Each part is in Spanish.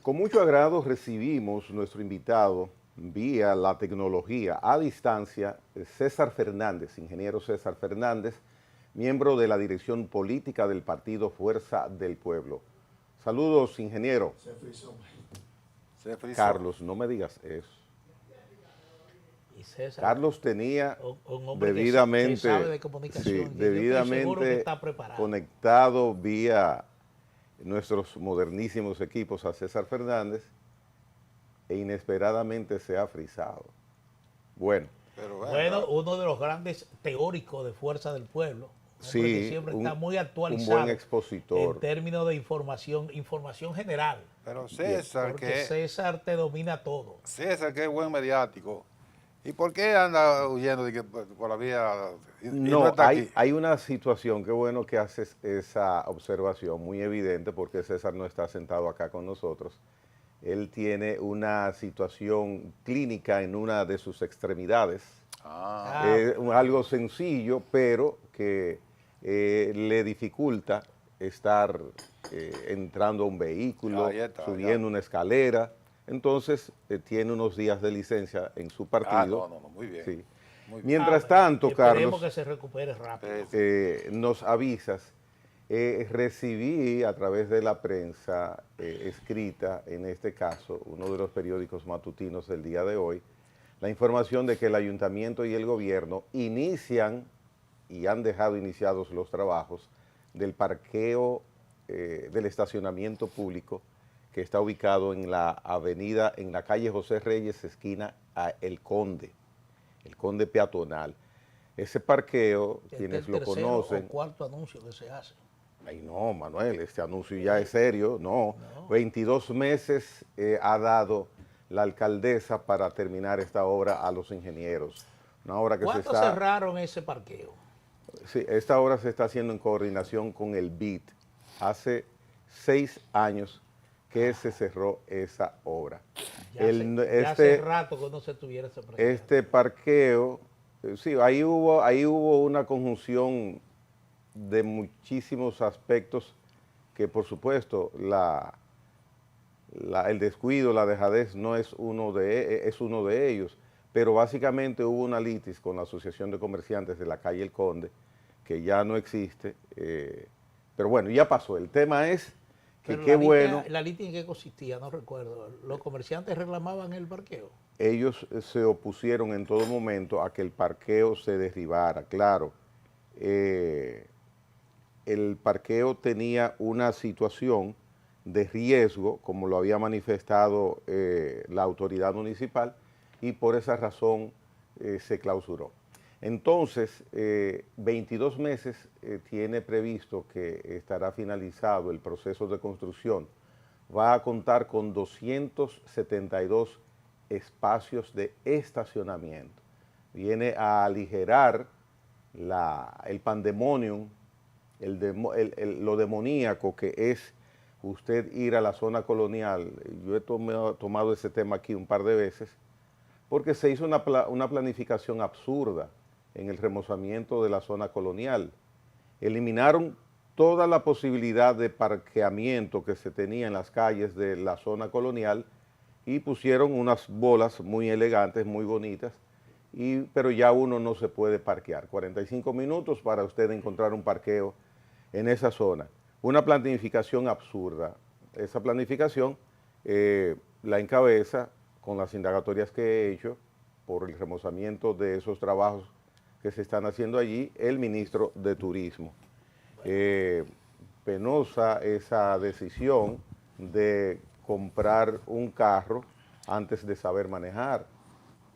Con mucho agrado recibimos nuestro invitado vía la tecnología a distancia, César Fernández, ingeniero César Fernández, miembro de la dirección política del partido Fuerza del Pueblo. Saludos, ingeniero. Se frizó. Carlos, no me digas eso. Y César, Carlos tenía un hombre que sabe debidamente, de sí, comunicación, y yo estoy seguro que debidamente está preparado. conectado vía nuestros modernísimos equipos a César Fernández e inesperadamente se ha frizado. Bueno, Bueno, uno de los grandes teóricos de Fuerza del Pueblo, un hombre que sí, siempre un está muy buen actualizado expositor. en términos de información general, Pero Bien. porque César te domina todo. César, que es buen mediático. ¿Y por qué anda huyendo de que por la vía y no No, está aquí? hay una situación, qué bueno que haces esa observación, muy evidente, porque César no está sentado acá con nosotros. Él tiene una situación clínica en una de sus extremidades. Algo sencillo, pero que le dificulta estar entrando a un vehículo, Ahí está, subiendo ya. una escalera. Entonces, tiene unos días de licencia en su partido. No, muy bien. Sí. Muy bien. Mientras Bueno, tanto, esperemos Carlos, que se recupere rápido. nos avisas. Recibí a través de la prensa escrita, en este caso, uno de los periódicos matutinos del día de hoy, la información de que el ayuntamiento y el gobierno inician y han dejado iniciados los trabajos del parqueo del estacionamiento público que está ubicado en la avenida, en la calle José Reyes, esquina a El Conde peatonal. Ese parqueo, Este es quienes el lo tercero conocen, o cuarto anuncio que se hace. ay no, Manuel, este anuncio ya es serio, no. No. 22 meses ha dado la alcaldesa para terminar esta obra a los ingenieros. Una obra que se ¿Cuándo está, cerraron ese parqueo? sí, esta obra se está haciendo en coordinación con el BID. Hace 6 años que se cerró esa obra. Ya hace rato que no se tuviera ese presidente. Este parqueo, sí, ahí hubo una conjunción de muchísimos aspectos que por supuesto el descuido, la dejadez no es es uno de ellos, pero básicamente hubo una litis con la Asociación de Comerciantes de la calle El Conde, que ya no existe, pero bueno, ya pasó. El tema es que Pero qué bueno, la litis en qué consistía, no recuerdo. Los comerciantes reclamaban el parqueo. ellos se opusieron en todo momento a que el parqueo se derribara, claro. El parqueo tenía una situación de riesgo, como lo había manifestado la autoridad municipal, y por esa razón se clausuró. Entonces, 22 meses tiene previsto que estará finalizado el proceso de construcción. Va a contar con 272 espacios de estacionamiento. Viene a aligerar el pandemonium, lo demoníaco que es usted ir a la zona colonial. Yo he tomado ese tema aquí un par de veces, porque se hizo una planificación absurda en el remozamiento de la zona colonial. Eliminaron toda la posibilidad de parqueamiento que se tenía en las calles de la zona colonial y pusieron unas bolas muy elegantes, muy bonitas, pero ya uno no se puede parquear. 45 minutos para usted encontrar un parqueo en esa zona. Una planificación absurda. Esa planificación la encabeza con las indagatorias que he hecho por el remozamiento de esos trabajos que se están haciendo allí, el ministro de Turismo. Penosa esa decisión de comprar un carro antes de saber manejar,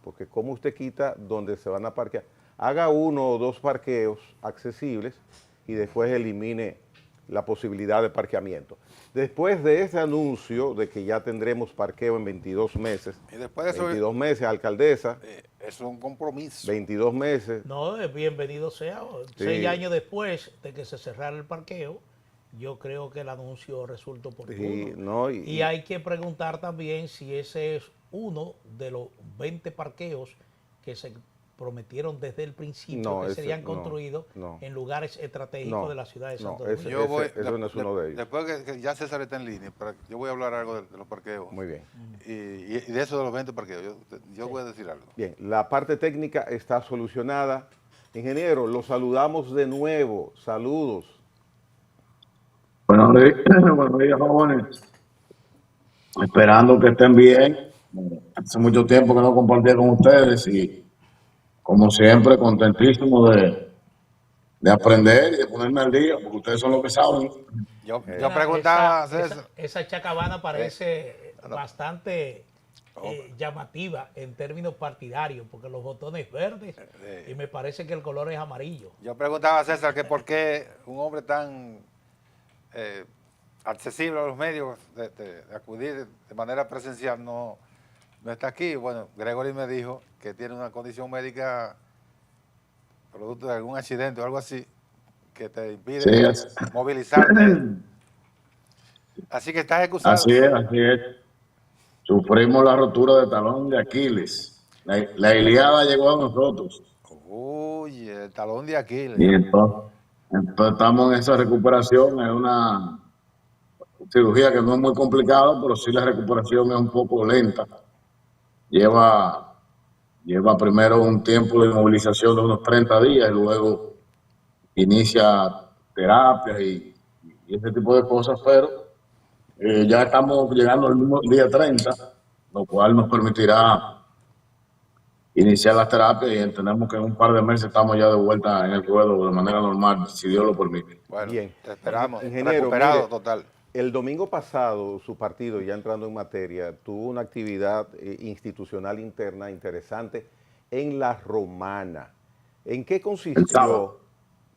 porque cómo usted quita donde se van a parquear. Haga 1 o 2 parqueos accesibles y después elimine la posibilidad de parqueamiento. Después de ese anuncio de que ya tendremos parqueo en 22 meses, Y después de eso, 22 meses, alcaldesa, eso es un compromiso. 22 meses, No, bienvenido sea. sí. 6 años después de que se cerrara el parqueo, yo creo que el anuncio resulta oportuno. Sí, no, y hay que preguntar también si ese es uno de los 20 parqueos que se prometieron desde el principio No, que ese- serían no, construidos no. en lugares estratégicos No, de la ciudad de no, Santo ese- Domingo. eso no es uno de ellos. Después que ya César está en línea, yo voy a hablar algo de los parqueos. Muy bien. Y de eso de los 20 parqueos, yo voy a decir algo. Bien, la parte técnica está solucionada. Ingeniero, los saludamos de nuevo. Saludos. Buenos días, buenos días, jóvenes. Esperando que estén bien. Hace mucho tiempo que no compartía con ustedes y, como siempre, contentísimo de aprender y de ponerme al día, porque ustedes son los que saben. Yo Mira, preguntaba a esa, César. esa chacabana parece no. bastante llamativa en términos partidarios, porque los botones verdes y me parece que el color es amarillo. Yo preguntaba a César que por qué un hombre tan accesible a los medios de acudir de manera presencial no está aquí. Bueno, Gregory me dijo que tiene una condición médica producto de algún accidente o algo así que te impide Sí, movilizarte. Así que estás excusado. así es, así es. Sufrimos la rotura de talón de Aquiles. La Ilíada llegó a nosotros. Uy, el talón de Aquiles. Y entonces estamos en esa recuperación. Es una cirugía que no es muy complicada, pero sí la recuperación es un poco lenta. Lleva primero un tiempo de movilización de unos 30 días y luego inicia terapia y ese tipo de cosas, pero ya estamos llegando al mismo día 30, lo cual nos permitirá iniciar las terapias y entendemos que en un par de meses estamos ya de vuelta en el ruedo de manera normal, si Dios lo permite. Bueno, Bien. te esperamos. Ingeniero, Recuperado mire, total. El domingo pasado, su partido, ya entrando en materia, tuvo una actividad institucional interna interesante en La Romana. ¿En qué consistió? El sábado.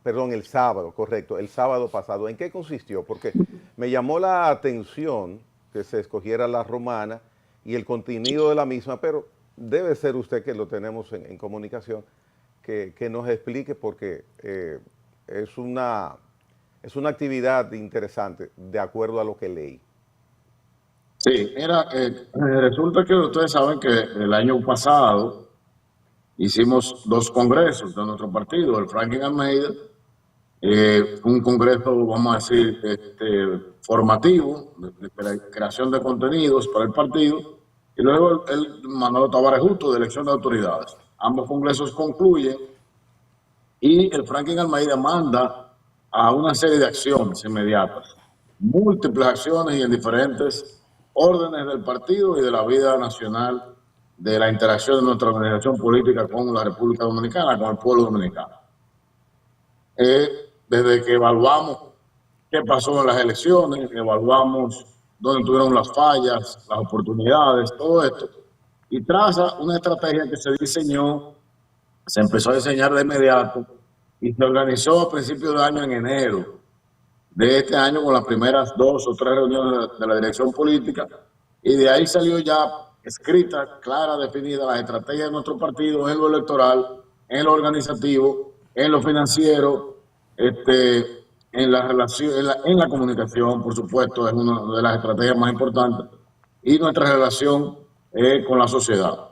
Perdón, el sábado, correcto, el sábado pasado. ¿En qué consistió? Porque me llamó la atención que se escogiera La Romana y el contenido de la misma, pero debe ser usted, que lo tenemos en comunicación, que nos explique, porque es una actividad interesante, de acuerdo a lo que leí. Sí, mira, resulta que ustedes saben que el año pasado hicimos 2 congresos de nuestro partido, el Franklin Almeida, un congreso, vamos a decir, formativo, de creación de contenidos para el partido, y luego el Manolo Tavares Justo, de elección de autoridades. Ambos congresos concluyen y el Franklin Almeida manda a una serie de acciones inmediatas, múltiples acciones y en diferentes órdenes del partido y de la vida nacional, de la interacción de nuestra organización política con la República Dominicana, con el pueblo dominicano. Desde que evaluamos qué pasó en las elecciones, evaluamos dónde tuvieron las fallas, las oportunidades, todo esto, y traza una estrategia que se diseñó, se empezó a diseñar de inmediato y se organizó a principios de año, en enero de este año, con las primeras 2 o 3 reuniones de la dirección política, y de ahí salió ya escrita, clara, definida la estrategia de nuestro partido en lo electoral, en lo organizativo, en lo financiero, en la relación, en la comunicación, por supuesto, es una de las estrategias más importantes, y nuestra relación con la sociedad.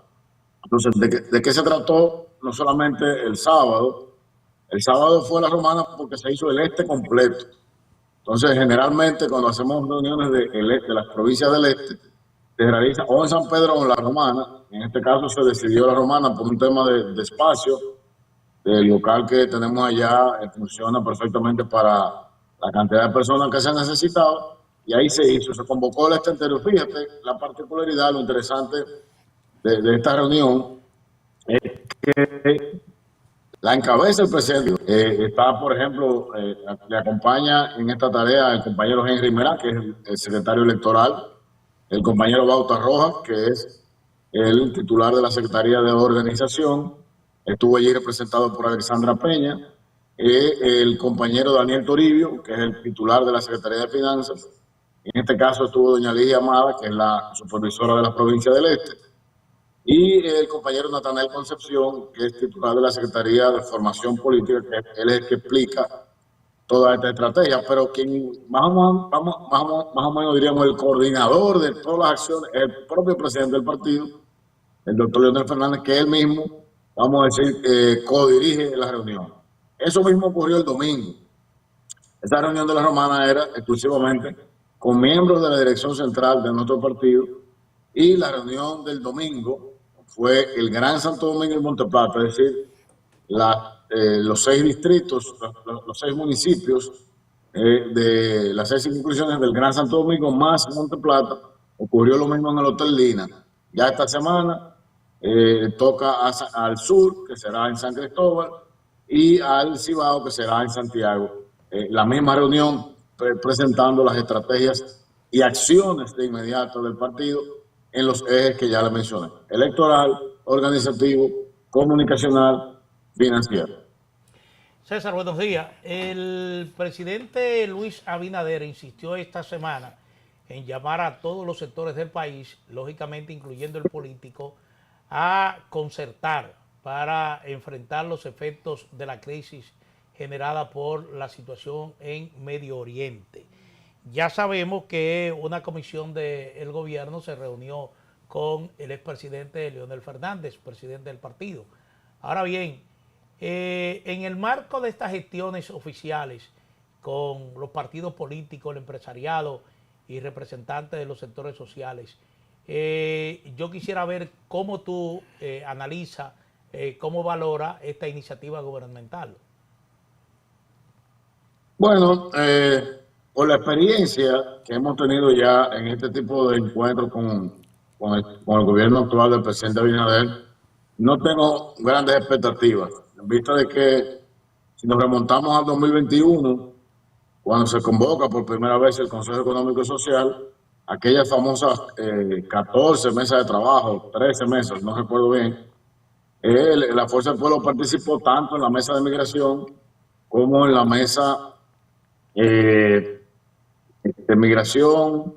Entonces, ¿de qué se trató? No solamente el sábado fue La Romana porque se hizo el este completo. Entonces, generalmente cuando hacemos reuniones de las provincias del este, se realiza o en San Pedro o en La Romana. En este caso se decidió La Romana por un tema de espacio. El local que tenemos allá funciona perfectamente para la cantidad de personas que se han necesitado, y ahí se hizo, se convocó el este entero. Fíjate la particularidad, lo interesante de esta reunión es que la encabeza el presidente. Está, por ejemplo, le acompaña en esta tarea el compañero Henry Merá, que es el secretario electoral, el compañero Bauta Rojas, que es el titular de la Secretaría de Organización, estuvo allí representado por Alexandra Peña, el compañero Daniel Toribio, que es el titular de la Secretaría de Finanzas. En este caso estuvo doña Lidia Amada, que es la supervisora de la provincia del Este, y el compañero Natanael Concepción, que es titular de la Secretaría de Formación Política, que él es el que explica toda esta estrategia, pero quien más o menos diríamos el coordinador de todas las acciones, el propio presidente del partido, el doctor Leonel Fernández, que él mismo vamos a decir, codirige la reunión. Eso mismo ocurrió el domingo. Esta reunión de la Romana era exclusivamente con miembros de la dirección central de nuestro partido, y la reunión del domingo fue el Gran Santo Domingo y Monteplata, es decir, los 6 distritos, los 6 municipios de las 6 circunscripciones del Gran Santo Domingo más Monteplata. Ocurrió lo mismo en el Hotel Lina. Ya esta semana toca al sur, que será en San Cristóbal, y al Cibao, que será en Santiago. La misma reunión presentando las estrategias y acciones de inmediato del partido en los ejes que ya le mencioné: electoral, organizativo, comunicacional, financiero. César, buenos días. El presidente Luis Abinader insistió esta semana en llamar a todos los sectores del país, lógicamente incluyendo el político, a concertar para enfrentar los efectos de la crisis generada por la situación en Medio Oriente. Ya sabemos que una comisión del gobierno se reunió con el expresidente Leonel Fernández, presidente del partido. Ahora bien, en el marco de estas gestiones oficiales con los partidos políticos, el empresariado y representantes de los sectores sociales, yo quisiera ver cómo tú analizas, cómo valora esta iniciativa gubernamental. Bueno, por la experiencia que hemos tenido ya en este tipo de encuentros con el gobierno actual del presidente Abinader, no tengo grandes expectativas, en vista de que si nos remontamos al 2021, cuando se convoca por primera vez el Consejo Económico y Social, aquellas famosas 14 mesas de trabajo, 13 mesas, no recuerdo bien, la Fuerza del Pueblo participó tanto en la mesa de migración como en la mesa de migración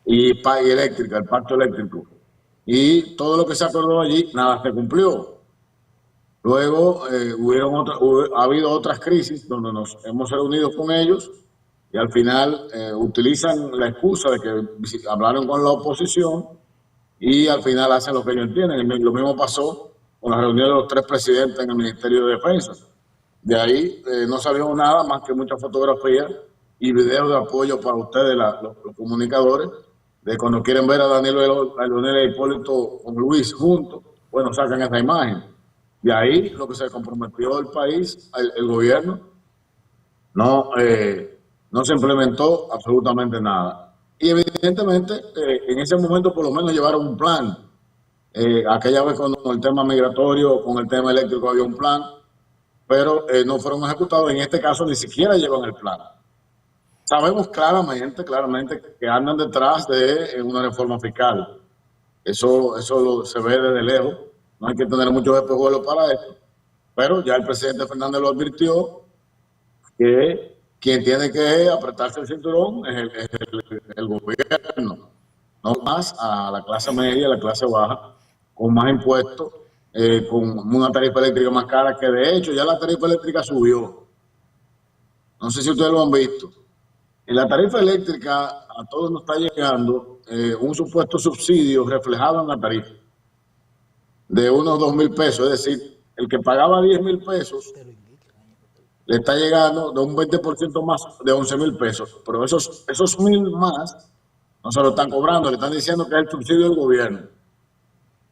y eléctrica, el pacto eléctrico. Y todo lo que se acordó allí, nada se cumplió. Luego ha habido otras crisis donde nos hemos reunido con ellos y al final utilizan la excusa de que hablaron con la oposición y al final hacen lo que ellos entienden. Lo mismo pasó con la reunión de los 3 presidentes en el Ministerio de Defensa. De ahí no salió nada más que muchas fotografías y videos de apoyo para ustedes, los comunicadores, de cuando quieren ver a Leonel e Hipólito con Luis juntos, bueno, sacan esa imagen. De ahí lo que se comprometió el país, el gobierno, no se implementó absolutamente nada. Y evidentemente en ese momento por lo menos llevaron un plan. Aquella vez con el tema migratorio, con el tema eléctrico había un plan, pero no fueron ejecutados. En este caso ni siquiera llevan el plan. Sabemos claramente que andan detrás de una reforma fiscal. Eso se ve desde lejos. No hay que tener muchos espejuelos para esto. Pero ya el presidente Fernández lo advirtió, que quien tiene que apretarse el cinturón es el gobierno. No más a la clase media, a la clase baja, con más impuestos, con una tarifa eléctrica más cara, que de hecho ya la tarifa eléctrica subió. No sé si ustedes lo han visto. En la tarifa eléctrica a todos nos está llegando un supuesto subsidio reflejado en la tarifa de unos 2,000 pesos. Es decir, el que pagaba 10,000 pesos le está llegando de un 20% más, de 11,000 pesos. Pero esos 1,000 más no se lo están cobrando, le están diciendo que es el subsidio del gobierno.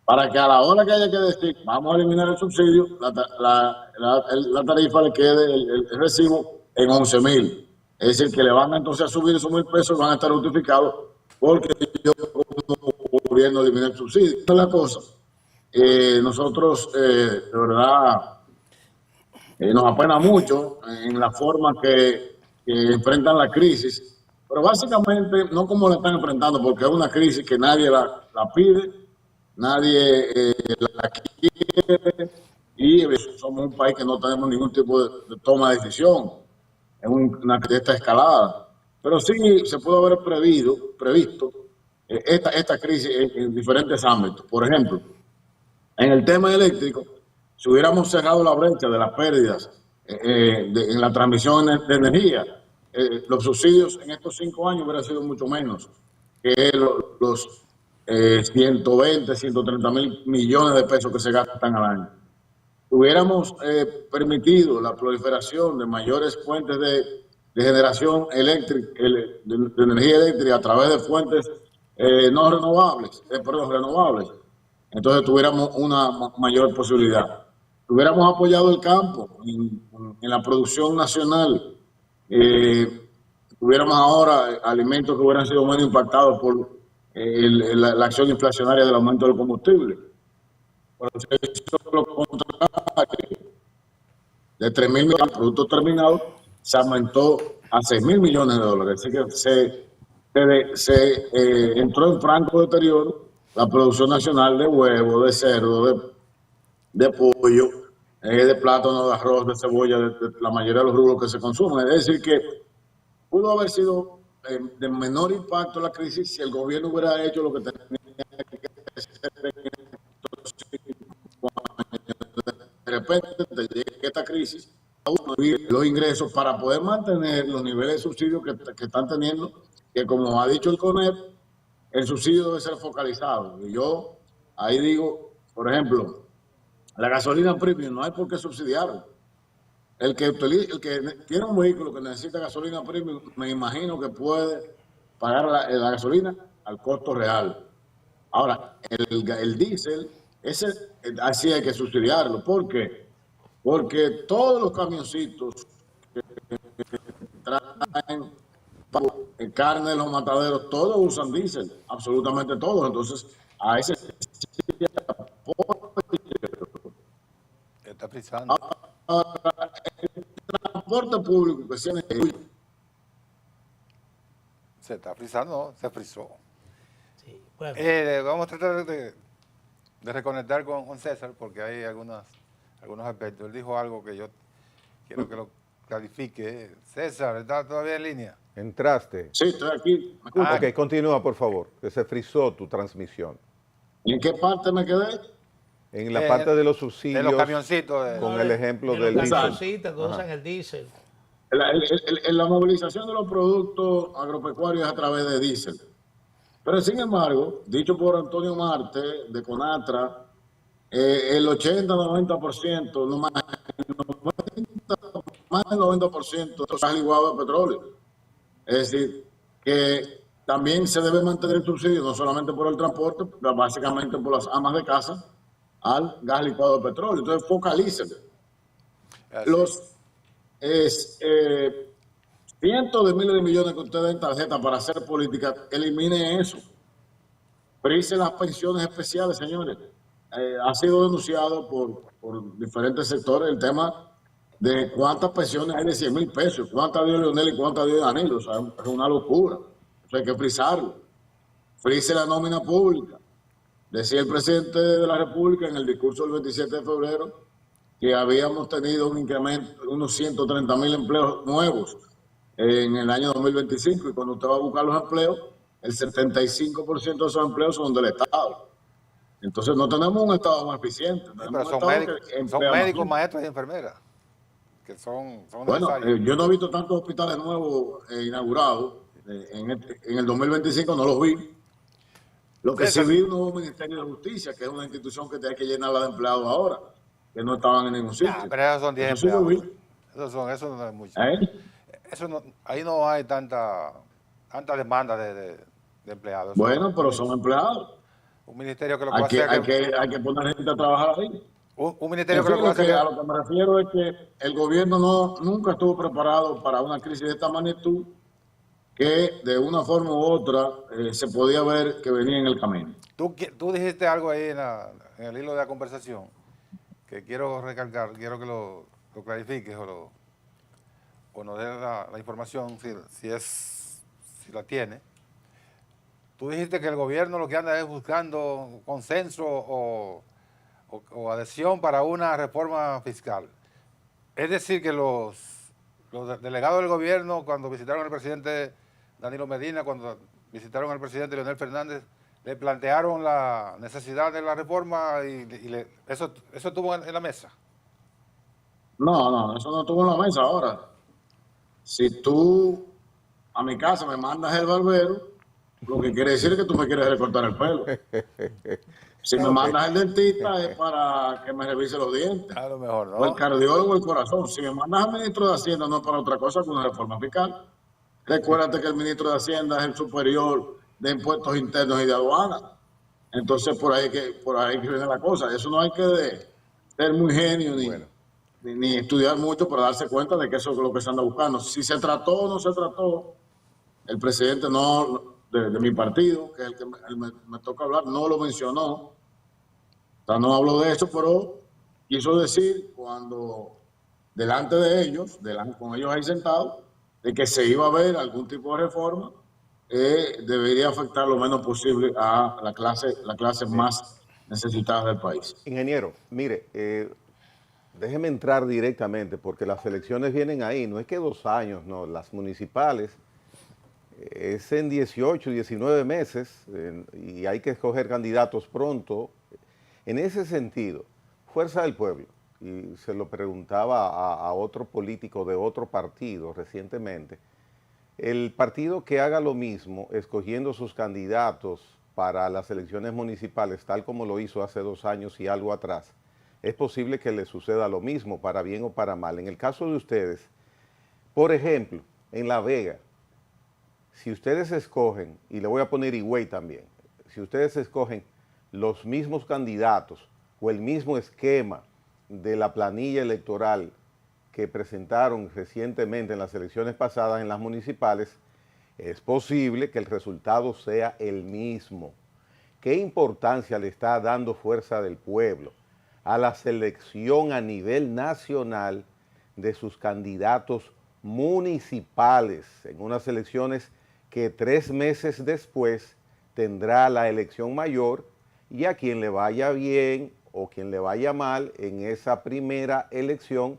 Para que a la hora que haya que decir, vamos a eliminar el subsidio, la tarifa le quede el recibo en 11,000. Es decir, que le van entonces a subir esos 1,000 pesos, van a estar justificados porque yo como gobierno eliminé el subsidio. Esta es la cosa. Nosotros, de verdad, nos apena mucho en la forma que enfrentan la crisis, pero básicamente no como la están enfrentando, porque es una crisis que nadie la pide, nadie la quiere, y somos un país que no tenemos ningún tipo de toma de decisión de esta escalada. Pero sí se puede haber previsto esta crisis en diferentes ámbitos. Por ejemplo, en el tema eléctrico, si hubiéramos cerrado la brecha de las pérdidas en la transmisión de energía, los subsidios en estos 5 años hubieran sido mucho menos que los 120, 130 mil millones de pesos que se gastan al año. Hubiéramos permitido la proliferación de mayores fuentes de generación eléctrica, de energía eléctrica a través de fuentes no renovables, perdón, renovables. Entonces tuviéramos una mayor posibilidad. Hubiéramos apoyado el campo en la producción nacional. Tuviéramos ahora alimentos que hubieran sido menos impactados por la acción inflacionaria del aumento del combustible. Pero se hizo lo contrario. De 3.000 millones de productos terminados se aumentó a 6.000 millones de dólares. Así que se entró en franco deterioro la producción nacional de huevo, de cerdo, de pollo, de plátano, de arroz, de cebolla, de la mayoría de los rubros que se consumen. Es decir, que pudo haber sido de menor impacto la crisis si el gobierno hubiera hecho lo que tenía que hacer. De repente te llega esta crisis, los ingresos para poder mantener los niveles de subsidio que están teniendo, que como ha dicho el CONEP, el subsidio debe ser focalizado. Y yo ahí digo, por ejemplo, la gasolina premium no hay por qué subsidiarlo. El que tiene un vehículo que necesita gasolina premium, me imagino que puede pagar la gasolina al costo real. Ahora, el diésel, ese así hay que subsidiarlo. ¿Por qué? Porque todos los camioncitos que traen carne de los mataderos, todos usan diésel, absolutamente todos. Entonces, a ese Está frisando. transporte público que sea Se está frisando, se frisó. Sí, bueno. Vamos a tratar de reconectar con César porque hay algunos aspectos. Él dijo algo que yo quiero que lo clarifique. César, ¿está todavía en línea? ¿Entraste? Sí, estoy aquí. ¿Me escucha? Ok, continúa, por favor, que se frizó tu transmisión. ¿Y en qué parte me quedé? En la parte de los subsidios, de los camioncitos. con el ejemplo de del los diésel. camioncitos que usan el diésel. La movilización de los productos agropecuarios a través de diésel. Pero sin embargo, dicho por Antonio Marte de Conatra, el 80-90%, no más, más del 90% está ligado al petróleo. Es decir, que también se debe mantener el subsidio, no solamente por el transporte, pero básicamente por las amas de casa, al gas licuado de petróleo. Entonces, focalícese. Los cientos de miles de millones que usted da en tarjeta para hacer política, elimine eso. Price las pensiones especiales, señores. Ha sido denunciado por diferentes sectores el tema de cuántas pensiones hay de 100.000 pesos, cuántas dio Leonel y cuántas dio Danilo. O sea, es una locura. Hay que frisarlo. Frise la nómina pública. Decía el presidente de la República en el discurso del 27 de febrero que habíamos tenido un incremento de unos 130.000 empleos nuevos en el año 2025 y cuando usted va a buscar los empleos, el 75% de esos empleos son del Estado. Entonces no tenemos un Estado más eficiente. Sí, pero son médicos, maestros y enfermeras que son bueno, necesarios. yo no he visto tantos hospitales nuevos inaugurados. En el 2025 no los vi. Lo que sí vi un nuevo Ministerio de Justicia, que es una institución que tiene que llenarla de empleados ahora, que no estaban en ningún sitio. Pero esos son 10 Eso empleados. Sí Eso no es mucho. ¿Eh? Ahí no hay tanta demanda de empleados. Bueno, pero son empleados. Un ministerio que lo que hay que poner gente a trabajar ahí. Un ministerio que lo lo que hace a lo que me refiero es que el gobierno nunca estuvo preparado para una crisis de esta magnitud que de una forma u otra se podía ver que venía en el camino. Tú dijiste algo ahí en el hilo de la conversación que quiero recalcar, quiero que lo clarifiques o nos des la información si la tiene. Tú dijiste que el gobierno lo que anda es buscando consenso o adhesión para una reforma fiscal. Es decir, que los delegados del gobierno, cuando visitaron al presidente Danilo Medina, cuando visitaron al presidente Leonel Fernández, le plantearon la necesidad de la reforma y eso estuvo en la mesa. No, eso no estuvo en la mesa ahora. Si tú a mi casa me mandas el barbero, lo que quiere decir es que tú me quieres recortar el pelo. Si me Ok. mandas al dentista es para que me revise los dientes. A lo mejor O el no. cardiólogo o el corazón. Si me mandas al ministro de Hacienda no es para otra cosa que una reforma fiscal. Recuérdate que el ministro de Hacienda es el superior de impuestos internos y de aduanas. Entonces por ahí que viene la cosa. Eso no hay que ser muy genio Bueno, ni estudiar mucho para darse cuenta de que eso es lo que se anda buscando. Si se trató o no se trató, el presidente de mi partido, que es el que me toca hablar, no lo mencionó. O sea, no habló de eso, pero quiso decir cuando delante de ellos, con ellos ahí sentados, de que se iba a ver algún tipo de reforma, debería afectar lo menos posible a la clase más necesitada del país. ingeniero, mire, déjeme entrar directamente porque las elecciones vienen ahí, no es que 2 años, no, las municipales es en 18, 19 meses y hay que escoger candidatos pronto. En ese sentido, Fuerza del Pueblo, y se lo preguntaba a otro político de otro partido recientemente, el partido que haga lo mismo, escogiendo sus candidatos para las elecciones municipales, tal como lo hizo hace 2 años y algo atrás, es posible que le suceda lo mismo, para bien o para mal. En el caso de ustedes, por ejemplo, en La Vega, si ustedes escogen, y le voy a poner Higüey también, si ustedes escogen los mismos candidatos o el mismo esquema de la planilla electoral que presentaron recientemente en las elecciones pasadas en las municipales, es posible que el resultado sea el mismo. ¿Qué importancia le está dando Fuerza del Pueblo a la selección a nivel nacional de sus candidatos municipales en unas elecciones que 3 meses después tendrá la elección mayor, y a quien le vaya bien o quien le vaya mal en esa primera elección,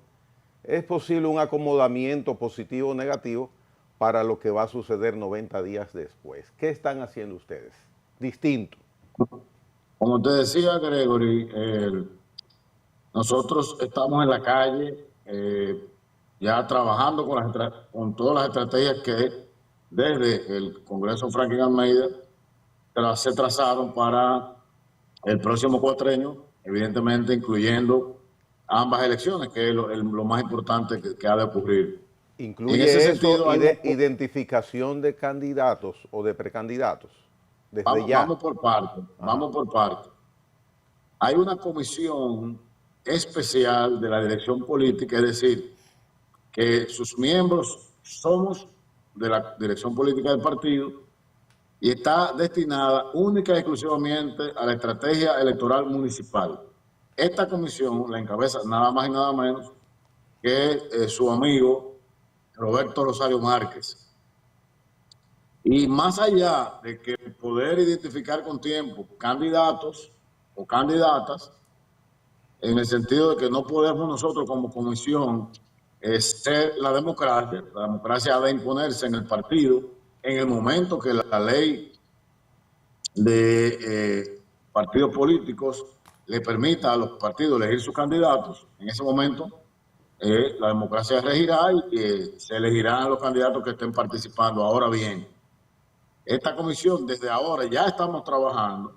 es posible un acomodamiento positivo o negativo para lo que va a suceder 90 días después? ¿Qué están haciendo ustedes distinto? Como te decía, Gregory, nosotros estamos en la calle ya trabajando con todas las estrategias que desde el Congreso Franklin Almeida se trazaron para el próximo cuatrenio, evidentemente incluyendo ambas elecciones, que es lo más importante que ha de ocurrir. En ese ¿Incluye eso sentido, identificación de candidatos o de precandidatos? Desde ya. vamos por parte, Ajá. vamos por parte. Hay una comisión especial de la dirección política, es decir, que sus miembros somos de la dirección política del partido y está destinada única y exclusivamente a la estrategia electoral municipal. Esta comisión la encabeza nada más y nada menos que su amigo Roberto Rosario Márquez. Y más allá de que poder identificar con tiempo candidatos o candidatas, en el sentido de que no podemos nosotros como comisión ser la democracia ha de imponerse en el partido en el momento que la ley de partidos políticos le permita a los partidos elegir sus candidatos. En ese momento la democracia regirá y se elegirán los candidatos que estén participando. Ahora bien, esta comisión desde ahora ya estamos trabajando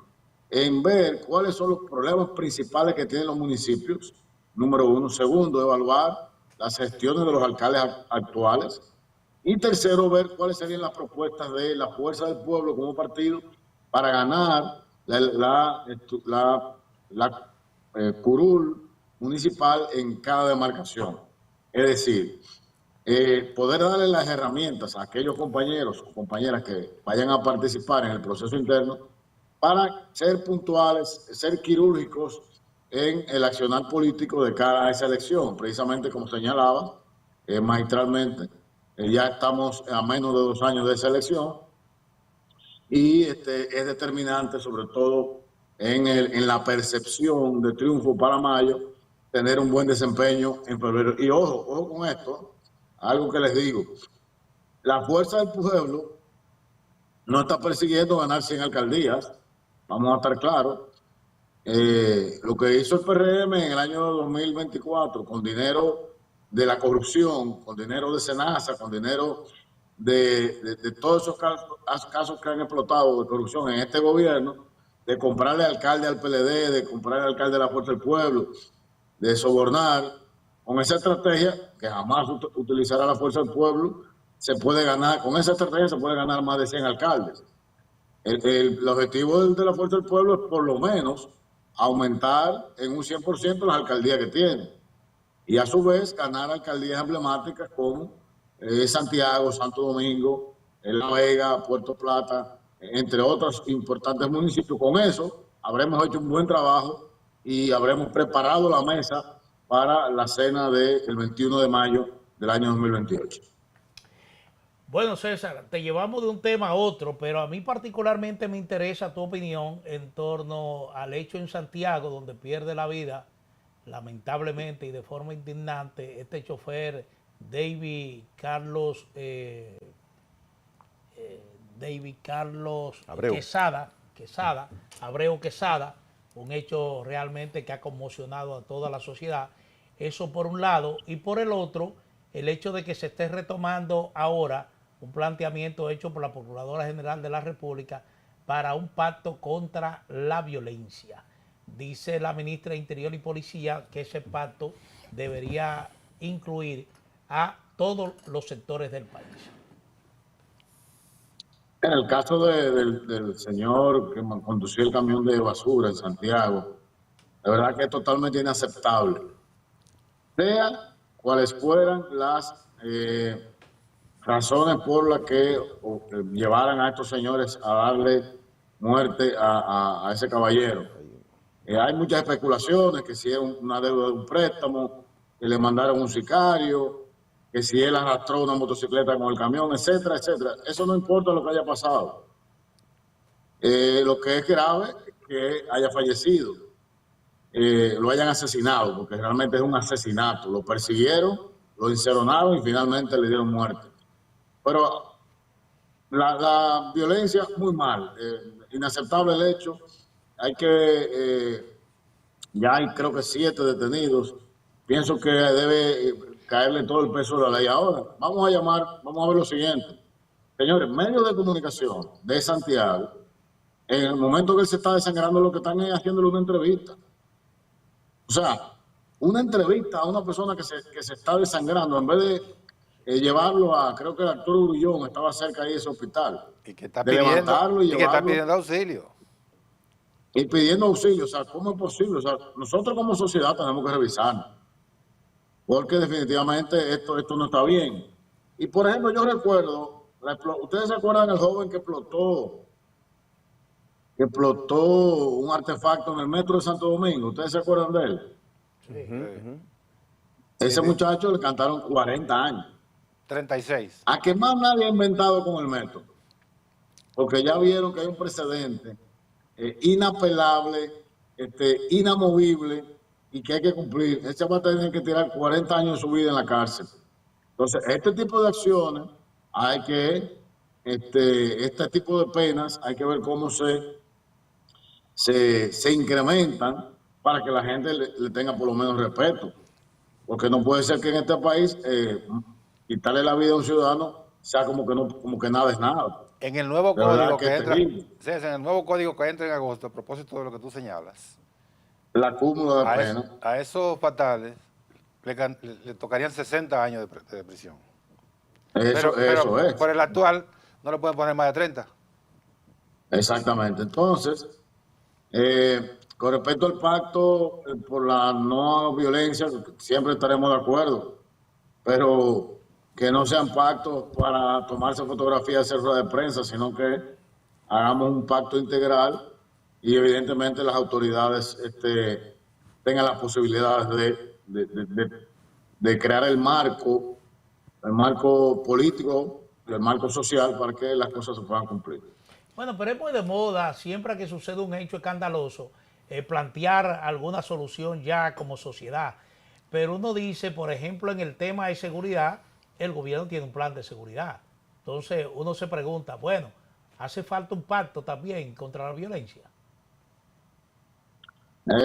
en ver cuáles son los problemas principales que tienen los municipios, número uno. Segundo, evaluar las gestiones de los alcaldes actuales. Y tercero, ver cuáles serían las propuestas de la Fuerza del Pueblo como partido para ganar la curul municipal en cada demarcación. Es decir, poder darle las herramientas a aquellos compañeros o compañeras que vayan a participar en el proceso interno para ser puntuales, ser quirúrgicos en el accionar político de cara a esa elección. Precisamente como señalaba magistralmente, ya estamos a menos de 2 años de esa elección y es determinante sobre todo en la percepción de triunfo para mayo, tener un buen desempeño en febrero. Y ojo con esto, algo que les digo, la Fuerza del Pueblo no está persiguiendo ganar 100 alcaldías, vamos a estar claros. Lo que hizo el PRM en el año 2024 con dinero de la corrupción, con dinero de Senasa, con dinero de todos esos casos que han explotado de corrupción en este gobierno, de comprarle alcalde al PLD, de comprarle alcalde a la Fuerza del Pueblo, de sobornar, con esa estrategia que jamás utilizará la Fuerza del Pueblo, se puede ganar, con esa estrategia se puede ganar más de 100 alcaldes. El objetivo de la Fuerza del Pueblo es por lo menos aumentar en un 100% las alcaldías que tiene y a su vez ganar alcaldías emblemáticas como Santiago, Santo Domingo, La Vega, Puerto Plata, entre otros importantes municipios. Con eso habremos hecho un buen trabajo y habremos preparado la mesa para la cena del 21 de mayo del año 2028. Bueno, César, te llevamos de un tema a otro, pero a mí particularmente me interesa tu opinión en torno al hecho en Santiago, donde pierde la vida, lamentablemente y de forma indignante, este chofer David Carlos Abreu. Abreu Quesada, un hecho realmente que ha conmocionado a toda la sociedad. Eso por un lado, y por el otro, el hecho de que se esté retomando ahora un planteamiento hecho por la Procuradora General de la República para un pacto contra la violencia. Dice la ministra de Interior y Policía que ese pacto debería incluir a todos los sectores del país. En el caso del señor que conducía el camión de basura en Santiago, de verdad que es totalmente inaceptable. Sea cuales fueran las razones por las que llevaran a estos señores a darle muerte a ese caballero. Hay muchas especulaciones, que si es una deuda de un préstamo, que le mandaron un sicario, que si él arrastró una motocicleta con el camión, etcétera, etcétera. Eso no importa lo que haya pasado. Lo que es grave es que haya fallecido, lo hayan asesinado, porque realmente es un asesinato. Lo persiguieron, lo enceronaron y finalmente le dieron muerte. Pero la violencia, muy mal, inaceptable el hecho. Hay que, ya hay creo que 7 detenidos. Pienso que debe caerle todo el peso de la ley. Ahora, vamos a ver lo siguiente. Señores, medios de comunicación de Santiago, en el momento que él se está desangrando, lo que están es haciéndole una entrevista. O sea, una entrevista a una persona que se está desangrando, en vez de llevarlo a, creo que el Arturo Grullón estaba cerca ahí de ese hospital. Y que está de pidiendo, levantarlo y que está llevarlo pidiendo auxilio. y pidiendo auxilio. O sea, ¿cómo es posible? O sea, nosotros como sociedad tenemos que revisarnos, porque definitivamente esto no está bien. Y por ejemplo, yo recuerdo, ¿ustedes se acuerdan del joven que explotó un artefacto en el metro de Santo Domingo? ¿Ustedes se acuerdan de él? Sí. Ese muchacho le cantaron 40 años. 36. ¿A qué más nadie ha inventado con el metro? Porque ya vieron que hay un precedente inapelable, inamovible y que hay que cumplir. Ese va a tener que tirar 40 años de su vida en la cárcel. Entonces, este tipo de acciones hay que, este tipo de penas, hay que ver cómo se incrementan para que la gente le tenga por lo menos respeto. Porque no puede ser que en este país quitarle la vida a un ciudadano sea como que nada es nada. En el nuevo De verdad código que que es entra, terrible. César, en el nuevo código que entra en agosto, a propósito de lo que tú señalas, La cúmulo de pena. a esos fatales le tocarían 60 años de prisión. Eso es. Por el actual no le pueden poner más de 30. Exactamente. Entonces, con respecto al pacto por la no violencia, siempre estaremos de acuerdo, pero que no sean pactos para tomarse fotografías, hacer rueda de prensa, sino que hagamos un pacto integral y evidentemente las autoridades tengan las posibilidades de crear el marco político, el marco social para que las cosas se puedan cumplir. Bueno, pero es muy de moda, siempre que sucede un hecho escandaloso, plantear alguna solución ya como sociedad. Pero uno dice, por ejemplo, en el tema de seguridad, el gobierno tiene un plan de seguridad. Entonces uno se pregunta, bueno, ¿hace falta un pacto también contra la violencia?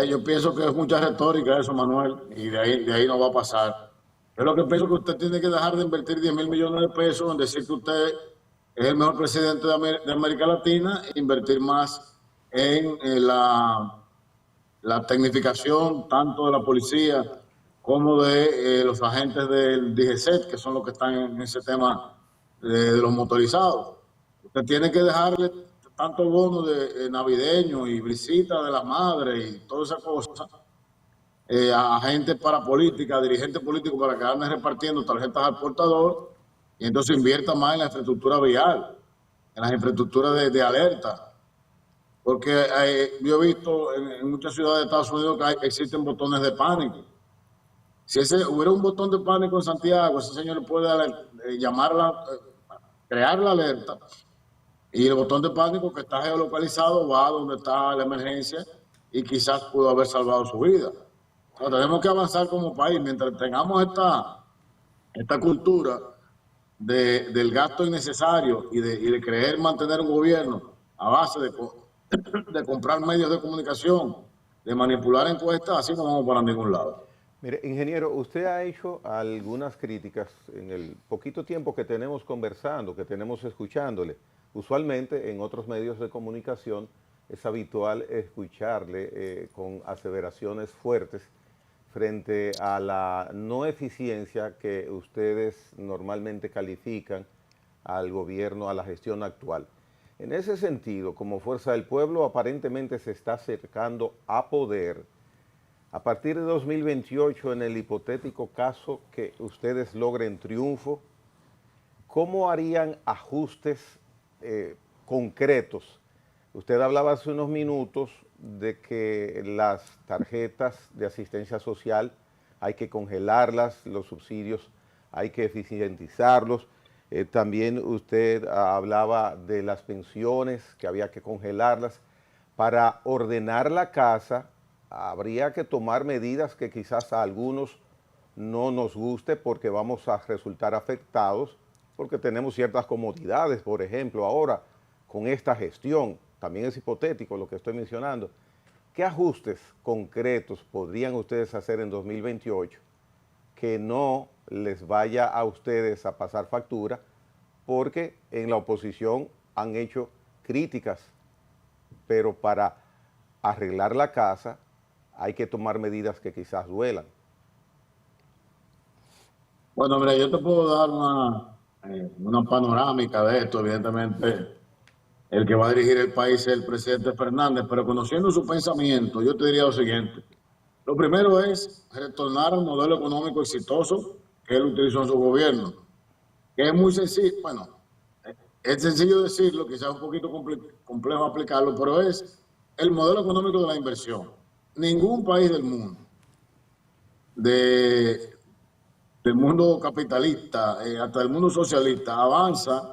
Yo pienso que es mucha retórica eso, Manuel, y de ahí no va a pasar. Yo lo que pienso es que usted tiene que dejar de invertir 10.000 millones de pesos en decir que usted es el mejor presidente de América Latina e invertir más en la tecnificación tanto de la policía como de los agentes del DGCET, que son los que están en ese tema de los motorizados. Usted tiene que dejarle tanto bono de navideño y visita de la madre y todas esas cosas a gente para política, dirigentes políticos para que anden repartiendo tarjetas al portador y entonces invierta más en la infraestructura vial, en las infraestructuras de alerta. Porque yo he visto en muchas ciudades de Estados Unidos que existen botones de pánico. Si hubiera un botón de pánico en Santiago, ese señor puede crear la alerta y el botón de pánico que está geolocalizado va a donde está la emergencia y quizás pudo haber salvado su vida. Entonces, tenemos que avanzar como país. Mientras tengamos esta cultura del gasto innecesario y de creer mantener un gobierno a base de comprar medios de comunicación, de manipular encuestas, así no vamos para ningún lado. Mire, ingeniero, usted ha hecho algunas críticas en el poquito tiempo que tenemos conversando, que tenemos escuchándole. Usualmente en otros medios de comunicación es habitual escucharle con aseveraciones fuertes frente a la no eficiencia que ustedes normalmente califican al gobierno, a la gestión actual. En ese sentido, como Fuerza del Pueblo aparentemente se está acercando a poder, a partir de 2028, en el hipotético caso que ustedes logren triunfo, ¿cómo harían ajustes concretos? Usted hablaba hace unos minutos de que las tarjetas de asistencia social hay que congelarlas, los subsidios hay que eficientizarlos. También usted hablaba de las pensiones, que había que congelarlas. Para ordenar la casa habría que tomar medidas que quizás a algunos no nos guste porque vamos a resultar afectados, porque tenemos ciertas comodidades, por ejemplo, ahora con esta gestión. También es hipotético lo que estoy mencionando. ¿Qué ajustes concretos podrían ustedes hacer en 2028 que no les vaya a ustedes a pasar factura? Porque en la oposición han hecho críticas, pero para arreglar la casa hay que tomar medidas que quizás duelan. Bueno, mira, yo te puedo dar una panorámica de esto, evidentemente. El que va a dirigir el país es el presidente Fernández, pero conociendo su pensamiento, yo te diría lo siguiente. Lo primero es retornar al modelo económico exitoso que él utilizó en su gobierno, que es muy sencillo, bueno, es sencillo decirlo, quizás un poquito complejo aplicarlo, pero es el modelo económico de la inversión. Ningún país del mundo, del mundo capitalista, hasta el mundo socialista, avanza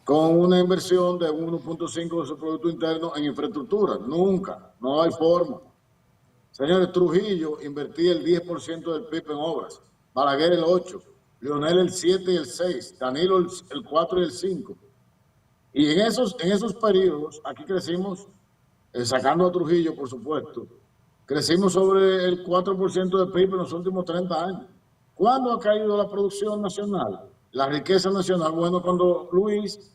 con una inversión de 1.5 de su Producto Interno en infraestructura. Nunca, no hay forma. Señores, Trujillo invertía el 10% del PIB en obras, Balaguer el 8%, Leonel el 7 y el 6%, Danilo el 4 y el 5%. Y en esos periodos, aquí crecimos, sacando a Trujillo, por supuesto, crecimos sobre el 4% del PIB en los últimos 30 años. ¿Cuándo ha caído la producción nacional? La riqueza nacional, bueno, cuando Luis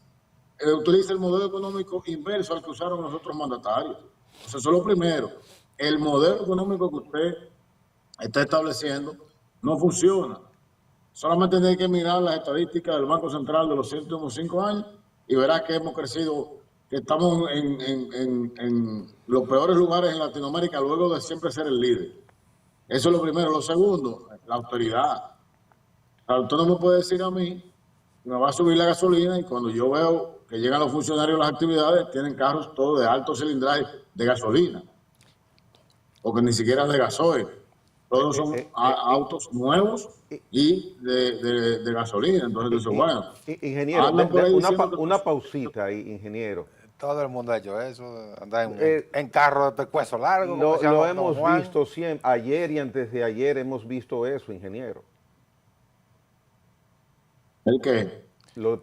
utiliza el modelo económico inverso al que usaron los otros mandatarios. Entonces, eso es lo primero. El modelo económico que usted está estableciendo no funciona. Solamente tiene que mirar las estadísticas del Banco Central de los últimos 5 años y verá que hemos crecido, que estamos en los peores lugares en Latinoamérica luego de siempre ser el líder. Eso es lo primero. Lo segundo, la autoridad. Usted no me puede decir a mí que me va a subir la gasolina y cuando yo veo que llegan los funcionarios a las actividades, tienen carros todos de alto cilindraje de gasolina, porque ni siquiera de gasoil. Todos son autos nuevos y de gasolina. Entonces, bueno. Ingeniero, una pausita ahí, ingeniero. Todo el mundo ha hecho eso, andar en carro de pescuezo largo. Lo hemos visto siempre, ayer y antes de ayer hemos visto eso, ingeniero. ¿El qué?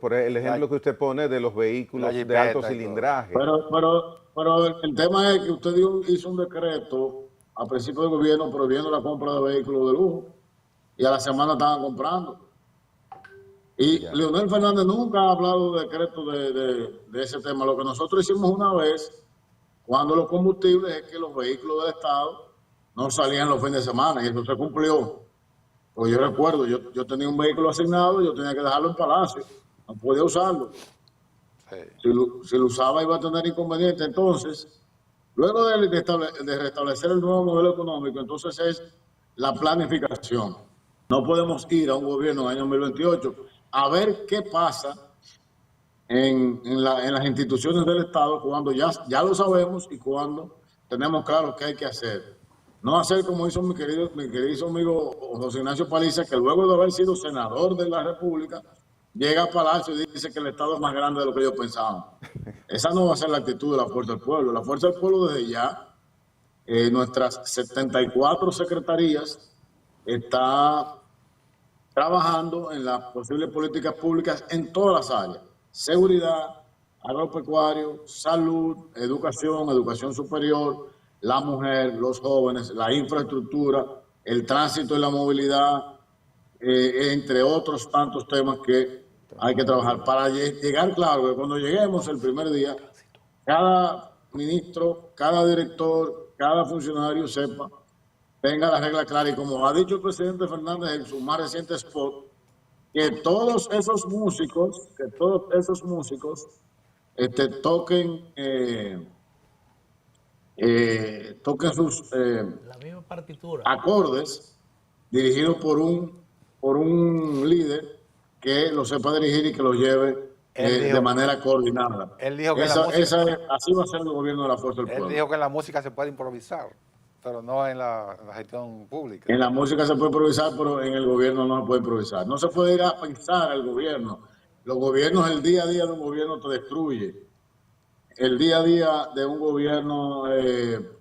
Por el ejemplo que usted pone de los vehículos de alto cilindraje. Pero el tema es que usted hizo un decreto a principio del gobierno prohibiendo la compra de vehículos de lujo. y a la semana estaban comprando. Y Ya. Leonel Fernández nunca ha hablado de decreto de ese tema. Lo que nosotros hicimos una vez, cuando los combustibles, es que los vehículos del Estado no salían los fines de semana, y eso se cumplió. Pues yo recuerdo, yo tenía un vehículo asignado, yo tenía que dejarlo en Palacio, no podía usarlo. Sí. Si lo usaba iba a tener inconveniente. Entonces, luego de restablecer el nuevo modelo económico, entonces es la planificación. No podemos ir a un gobierno en el año 2028 a ver qué pasa en las instituciones del Estado cuando ya lo sabemos y cuando tenemos claro qué hay que hacer. No hacer como hizo mi querido amigo José Ignacio Paliza, que luego de haber sido senador de la República, llega a Palacio y dice que el Estado es más grande de lo que ellos pensaban. Esa no va a ser la actitud de la Fuerza del Pueblo. La Fuerza del Pueblo desde ya, nuestras 74 secretarías, está trabajando en las posibles políticas públicas en todas las áreas: seguridad, agropecuario, salud, educación superior, la mujer, los jóvenes, la infraestructura, el tránsito y la movilidad, entre otros tantos temas que hay que trabajar para llegar, claro, que cuando lleguemos el primer día, cada ministro, cada director, cada funcionario sepa, tenga la regla clara, y como ha dicho el presidente Fernández en su más reciente spot, que todos esos músicos, toquen, toquen sus La misma partitura. acordes dirigidos por un líder que lo sepa dirigir y que lo lleve de manera coordinada. Él dijo que Así va a ser el gobierno de la Fuerza del él Pueblo. dijo que en la música se puede improvisar, pero no en la gestión pública. En la música se puede improvisar, pero en el gobierno no se puede improvisar. No se puede ir a pensar al gobierno. Los gobiernos, el día a día de un gobierno te destruye. El día a día de un gobierno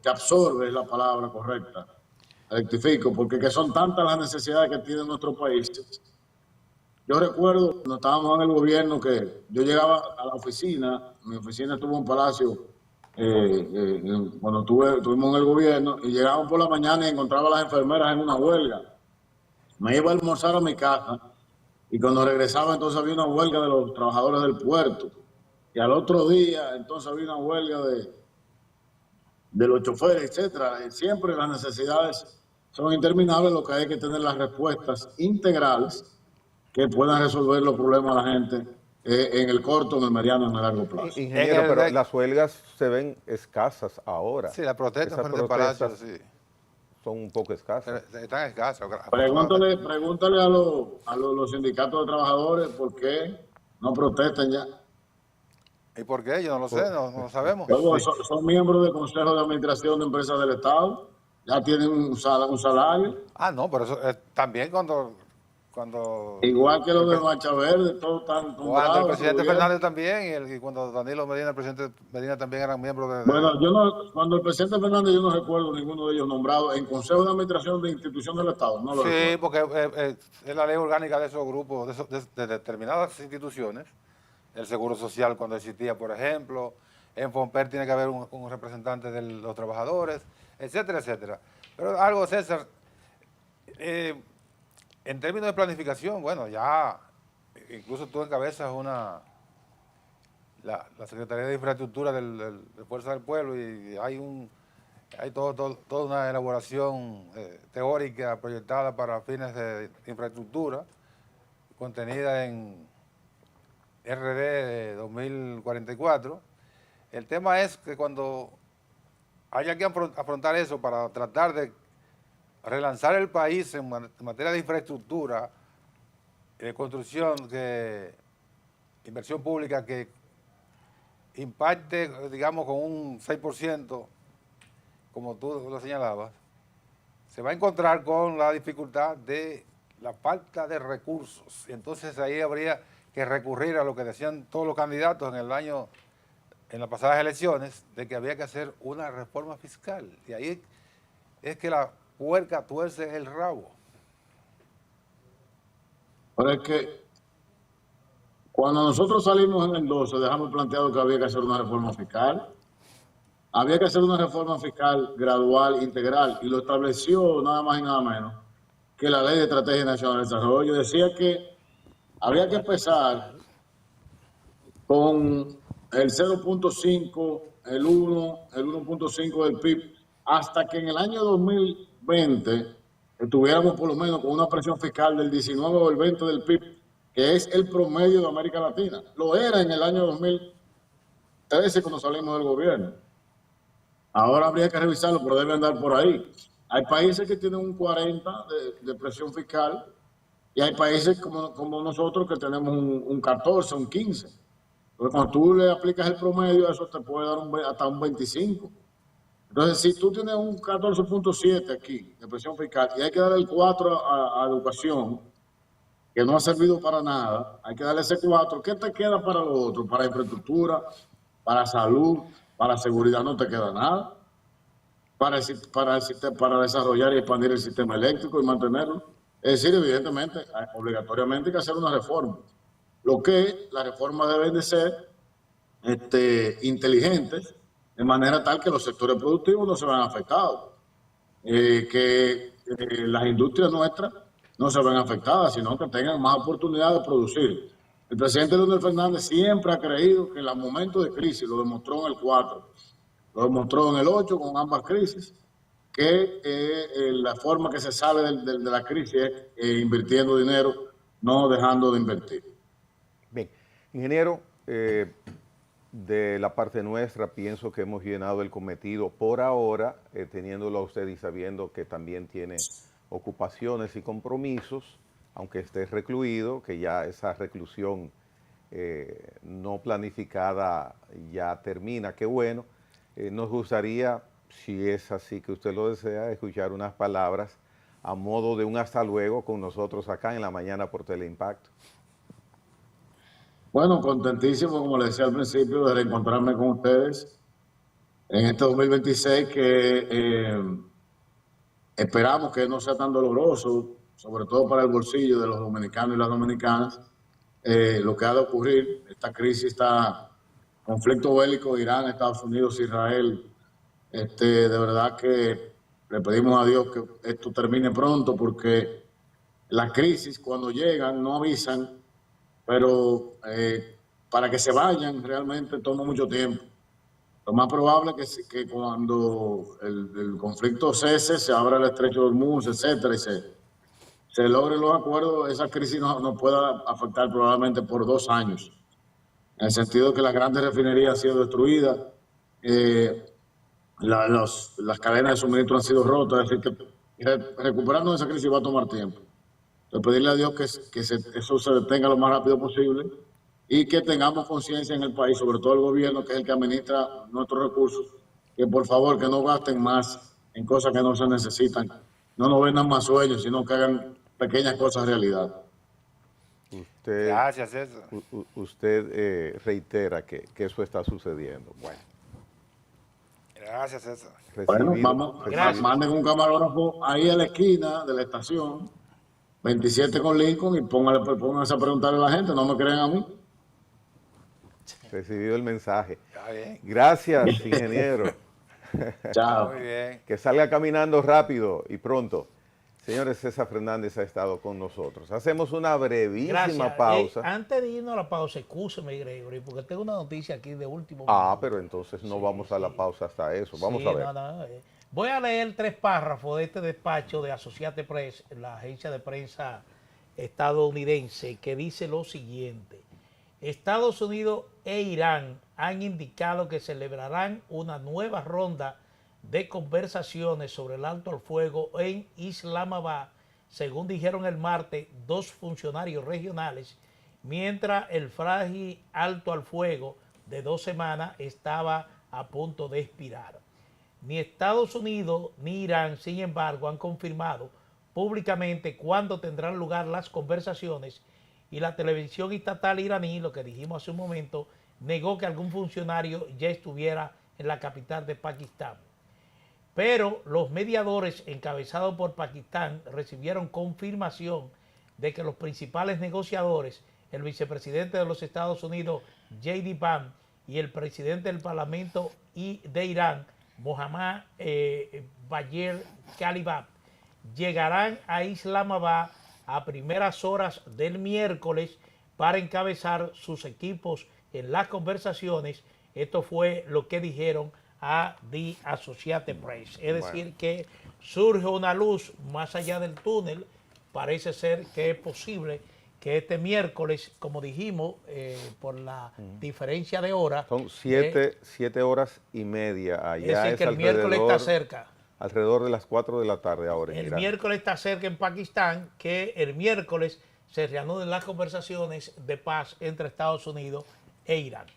te absorbe, es la palabra correcta. Rectifico, porque que son tantas las necesidades que tiene nuestro país. Yo recuerdo cuando estábamos en el gobierno que yo llegaba a la oficina, mi oficina estuvo en Palacio cuando estuvimos en el gobierno, y llegábamos por la mañana y encontraba a las enfermeras en una huelga. Me iba a almorzar a mi casa y cuando regresaba entonces había una huelga de los trabajadores del puerto. Y al otro día entonces había una huelga de los choferes, etcétera. Y siempre las necesidades son interminables, lo que hay que tener las respuestas integrales que puedan resolver los problemas de la gente en el corto, en el mediano y en el largo plazo. Ingeniero, pero las huelgas se ven escasas ahora. Sí, las protestas Esas frente al Palacio, sí. son un poco escasas. Están escasas. Pregúntale a los sindicatos de trabajadores por qué no protestan ya. ¿Y por qué? Yo no lo sé, no lo sabemos. Luego, son miembros del Consejo de Administración de Empresas del Estado, ya tienen un salario. Ah, no, pero eso también cuando igual que los de Marcha Verde, todos están cuando el presidente Fernández también, y cuando Danilo Medina, el presidente Medina también eran miembros de... Bueno, cuando el presidente Fernández, yo no recuerdo ninguno de ellos nombrado en Consejo de Administración de Institución del Estado. No lo recuerdo. Porque es la ley orgánica de esos grupos, de determinadas instituciones. El Seguro Social, cuando existía, por ejemplo. En FONPER tiene que haber un representante de los trabajadores, etcétera, etcétera. Pero algo, César, en términos de planificación, bueno, ya incluso tú encabezas la Secretaría de Infraestructura de Fuerza del Pueblo, y hay toda una elaboración teórica proyectada para fines de infraestructura, contenida en RD 2044. El tema es que cuando haya que afrontar eso para tratar de relanzar el país en materia de infraestructura, de construcción, inversión pública que impacte, digamos, con un 6%, como tú lo señalabas, se va a encontrar con la dificultad de la falta de recursos. Entonces ahí habría que recurrir a lo que decían todos los candidatos en las pasadas elecciones, de que había que hacer una reforma fiscal. Y ahí es que la puerca tuerce el rabo. Pero es que cuando nosotros salimos en el 12, dejamos planteado que había que hacer una reforma fiscal. Había que hacer una reforma fiscal gradual, integral, y lo estableció nada más y nada menos que la Ley de Estrategia Nacional de Desarrollo. Decía que habría que empezar con el 0.5, el 1, el 1.5 del PIB, hasta que en el año 2020 estuviéramos por lo menos con una presión fiscal del 19 o el 20 del PIB, que es el promedio de América Latina. Lo era en el año 2013 cuando salimos del gobierno. Ahora habría que revisarlo, pero debe andar por ahí. Hay países que tienen un 40 de presión fiscal y hay países como nosotros que tenemos un 14, un 15. Porque cuando tú le aplicas el promedio, eso te puede dar hasta un 25. Entonces, si tú tienes un 14.7 aquí de presión fiscal y hay que darle el 4 a educación, que no ha servido para nada, hay que darle ese 4, ¿qué te queda para lo otro? Para infraestructura, para salud, para seguridad, no te queda nada. Para desarrollar y expandir el sistema eléctrico y mantenerlo. Es decir, evidentemente, obligatoriamente hay que hacer una reforma. Lo que las reformas deben de ser inteligentes, de manera tal que los sectores productivos no se vean afectados, que las industrias nuestras no se vean afectadas, sino que tengan más oportunidad de producir. El presidente Leonel Fernández siempre ha creído que en los momentos de crisis, lo demostró en el 4, lo demostró en el 8 con ambas crisis, que la forma que se sale de la crisis es invirtiendo dinero, no dejando de invertir. Bien, ingeniero, de la parte nuestra pienso que hemos llenado el cometido por ahora, teniéndolo a usted y sabiendo que también tiene ocupaciones y compromisos, aunque esté recluido, que ya esa reclusión no planificada ya termina, qué bueno. Nos gustaría, si es así que usted lo desea, escuchar unas palabras a modo de un hasta luego con nosotros acá en la mañana por Teleimpacto. Bueno, contentísimo, como les decía al principio, de reencontrarme con ustedes en este 2026 que esperamos que no sea tan doloroso, sobre todo para el bolsillo de los dominicanos y las dominicanas, lo que ha de ocurrir. Esta crisis, conflicto bélico, Irán, Estados Unidos, Israel, de verdad que le pedimos a Dios que esto termine pronto, porque las crisis cuando llegan no avisan, pero para que se vayan realmente toma mucho tiempo. Lo más probable es que cuando el conflicto cese, se abra el estrecho de Hormuz, etcétera, y se logren los acuerdos, esa crisis no pueda afectar probablemente por 2 años, en el sentido de que las grandes refinerías han sido destruidas, las cadenas de suministro han sido rotas, es decir, que recuperarnos de esa crisis va a tomar tiempo. Entonces, pedirle a Dios que eso se detenga lo más rápido posible y que tengamos conciencia en el país, sobre todo el gobierno, que es el que administra nuestros recursos, que por favor que no gasten más en cosas que no se necesitan, no nos vendan más sueños, sino que hagan pequeñas cosas realidad. Gracias, César. Usted reitera que eso está sucediendo. Bueno. Gracias, César. Bueno, manden un camarógrafo ahí a la esquina de la estación, 27 con Lincoln, y pónganse a preguntarle a la gente, no me creen a mí. Recibido el mensaje. Está bien. Gracias, ingeniero. Chao. Muy bien. Que salga caminando rápido y pronto. Señores, César Fernández ha estado con nosotros. Hacemos una brevísima pausa. Antes de irnos a la pausa, excúseme, Gregory, porque tengo una noticia aquí de último Ah, minuto. pero entonces no vamos a la pausa hasta eso. Vamos a ver. Voy a leer 3 párrafos de este despacho de Associated Press, la agencia de prensa estadounidense, que dice lo siguiente. Estados Unidos e Irán han indicado que celebrarán una nueva ronda de conversaciones sobre el alto al fuego en Islamabad, según dijeron el martes 2 funcionarios regionales, mientras el frágil alto al fuego de 2 semanas estaba a punto de expirar. Ni Estados Unidos ni Irán, sin embargo, han confirmado públicamente cuándo tendrán lugar las conversaciones, y la televisión estatal iraní, lo que dijimos hace un momento, negó que algún funcionario ya estuviera en la capital de Pakistán. Pero los mediadores encabezados por Pakistán recibieron confirmación de que los principales negociadores, el vicepresidente de los Estados Unidos, J.D. Vance, y el presidente del Parlamento de Irán, Mohammad Bagher Khalibaf, llegarán a Islamabad a primeras horas del miércoles para encabezar sus equipos en las conversaciones. Esto fue lo que dijeron a The Associated Press. Es decir, que surge una luz más allá del túnel. Parece ser que es posible que este miércoles, como dijimos, por la diferencia de hora... Son 7 horas y media. Allá es decir, que el miércoles está cerca. Alrededor de las 4 de la tarde ahora en El Irán. miércoles está cerca en Pakistán, que el miércoles se reanuden las conversaciones de paz entre Estados Unidos e Irán.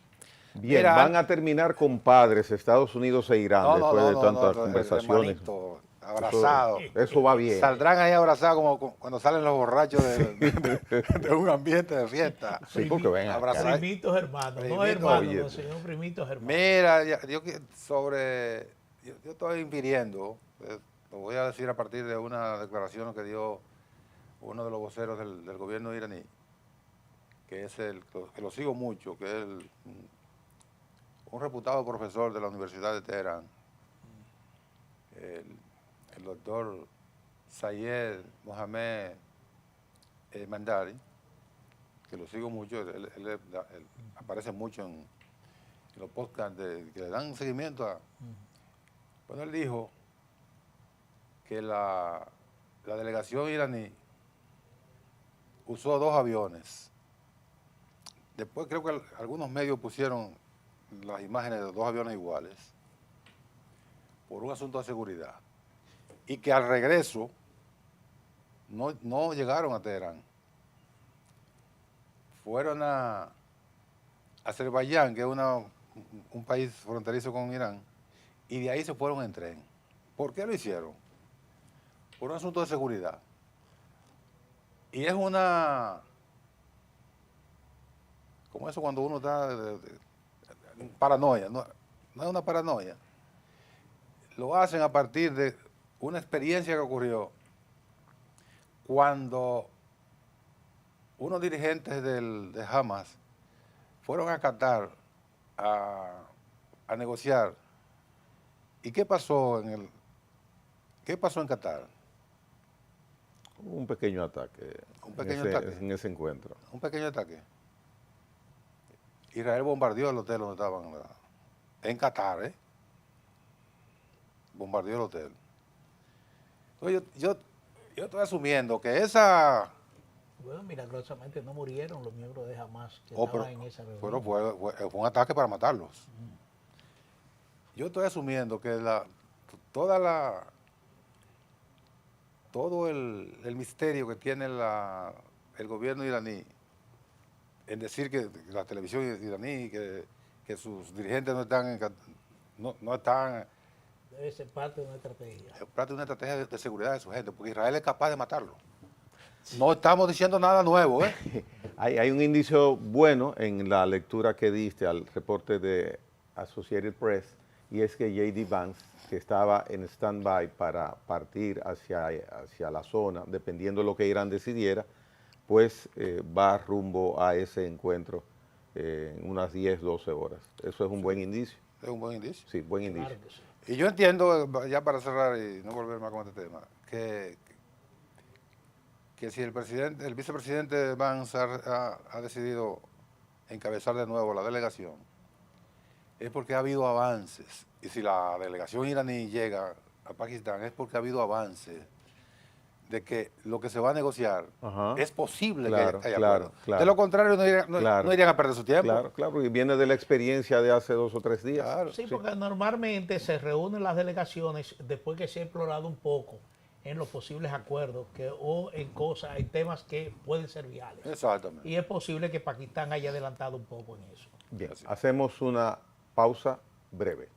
Bien, Irán. van a terminar compadres Estados Unidos e Irán después de tantas conversaciones. Hermanito, abrazado. Eso va bien. Saldrán ahí abrazados como cuando salen los borrachos de un ambiente de fiesta. Sí, porque ven acá. Abrazar. Primitos hermanos, no Primitos, hermanos, oye. no, sino primitos hermanos. Mira, yo estoy infiriendo, lo voy a decir a partir de una declaración que dio uno de los voceros del gobierno iraní, que es que lo sigo mucho, que es un reputado profesor de la Universidad de Teherán, el doctor Sayed Mohammed Mandari, que lo sigo mucho, él aparece mucho en los podcasts que le dan seguimiento a... Bueno, él dijo que la delegación iraní usó 2 aviones. Después creo que algunos medios pusieron las imágenes de 2 aviones iguales por un asunto de seguridad. Y que al regreso no llegaron a Teherán. Fueron a Azerbaiyán, que es un país fronterizo con Irán, y de ahí se fueron en tren. ¿Por qué lo hicieron? Por un asunto de seguridad. Y es una... como eso cuando uno está paranoia, no es una paranoia. Lo hacen a partir de una experiencia que ocurrió cuando unos dirigentes de Hamas fueron a Qatar a negociar. ¿Y qué pasó en Qatar? Un pequeño ataque. Un pequeño ataque. En ese encuentro. Un pequeño ataque. Israel bombardeó el hotel donde estaban, en Qatar, bombardeó el hotel. Entonces yo estoy asumiendo que esa... Bueno, milagrosamente no murieron los miembros de Hamas que estaban en esa reunión. Pero fue un ataque para matarlos. Yo estoy asumiendo que todo el misterio que tiene el gobierno iraní en decir que la televisión iraní, que sus dirigentes no están... Debe ser parte de una estrategia. Es parte de una estrategia de seguridad de su gente, porque Israel es capaz de matarlo. No estamos diciendo nada nuevo, ¿eh? Hay un indicio bueno en la lectura que diste al reporte de Associated Press, y es que J.D. Vance, que estaba en stand-by para partir hacia la zona, dependiendo de lo que Irán decidiera, pues va rumbo a ese encuentro en unas 10, 12 horas. Eso es un buen indicio. Es un buen indicio. Sí, buen indicio. Claro que sí. Y yo entiendo, ya para cerrar y no volver más con este tema, que si el vicepresidente Vance ha decidido encabezar de nuevo la delegación, es porque ha habido avances. Y si la delegación iraní llega a Pakistán, es porque ha habido avances de que lo que se va a negociar es posible Claro, que haya claro, acuerdo. claro. De lo contrario, no irían a perder su tiempo. Claro, claro, y viene de la experiencia de hace 2 o 3 días. Claro. Sí, porque normalmente se reúnen las delegaciones después que se ha explorado un poco en los posibles acuerdos o en temas que pueden ser viales. Exactamente. Y es posible que Pakistán haya adelantado un poco en eso. Bien, hacemos una pausa breve.